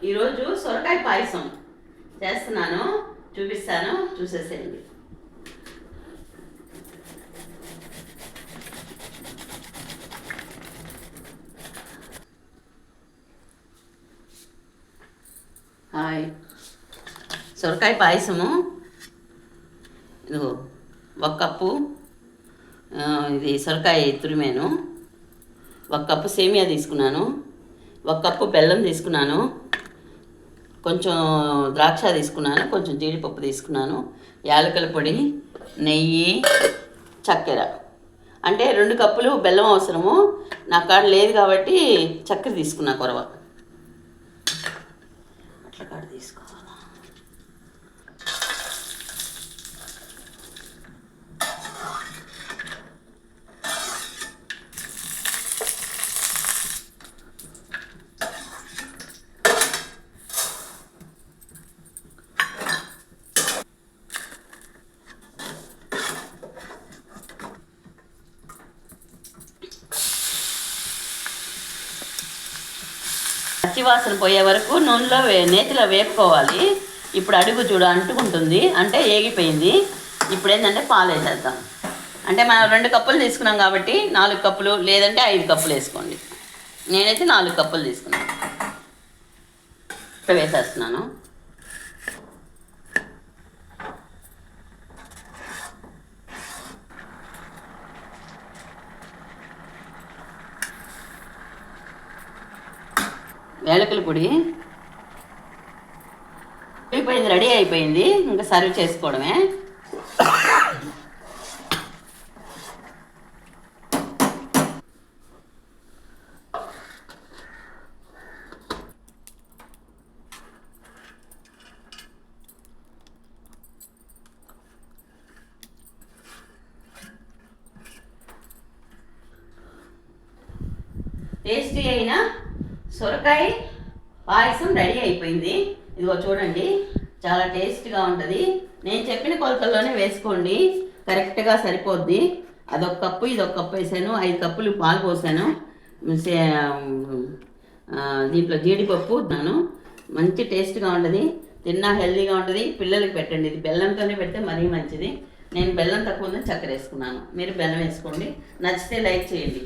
ఈరోజు సొరకాయ పాయసం చేస్తున్నాను, చూపిస్తాను, చూసేసేయండి. హాయ్, సొరకాయ పాయసము. ఇదిగో 1 కప్పు ఇది సొరకాయ తురిమాను, 1 కప్పు సేమియా తీసుకున్నాను, 1 కప్పు బెల్లం తీసుకున్నాను, కొంచెం ద్రాక్ష తీసుకున్నాను, కొంచెం జీడిపప్పు తీసుకున్నాను, యాలకుల పొడి, నెయ్యి, చక్కెర. అంటే 2 కప్పులు బెల్లం అవసరము, నా కాడ లేదు కాబట్టి చక్కెర తీసుకున్నా కొరవ. అట్లా కాడ తీసుకోవాలా. పచ్చివాసన పోయే వరకు నూనెలో నేతిలో వేపుకోవాలి. ఇప్పుడు అడుగు చూడ అంటుకుంటుంది, అంటే ఏగిపోయింది. ఇప్పుడు ఏంటంటే పాలు వేసేద్దాం. అంటే మనం 2 కప్పులు తీసుకున్నాం కాబట్టి 4 కప్పులు లేదంటే 5 కప్పులు వేసుకోండి. నేనైతే 4 కప్పులు తీసుకున్నాను. ఇప్పుడు వేసేస్తున్నాను. యాలకుల పొడి అయిపోయింది, రెడీ అయిపోయింది. ఇంకా సర్వ్ చేసుకోవడమే. టేస్టీ అయిన సొరకాయ పాయసం రెడీ అయిపోయింది. ఇదిగో చూడండి, చాలా టేస్ట్గా ఉంటుంది. నేను చెప్పిన కొలతల్లోనే వేసుకోండి, కరెక్ట్గా సరిపోద్ది. అదొక కప్పు ఇదొక కప్పు వేసాను, 5 కప్పులు పాలు పోసాను. దీంట్లో జీడిపప్పు నాను, మంచి టేస్ట్గా ఉంటుంది. తిన్నా హెల్తీగా ఉంటుంది. పిల్లలకి పెట్టండి. ఇది బెల్లంతోనే పెడితే మరీ మంచిది. నేను బెల్లం తక్కువ ఉందని చక్కెర వేసుకున్నాను. మీరు బెల్లం వేసుకోండి. నచ్చితే లైక్ చేయండి.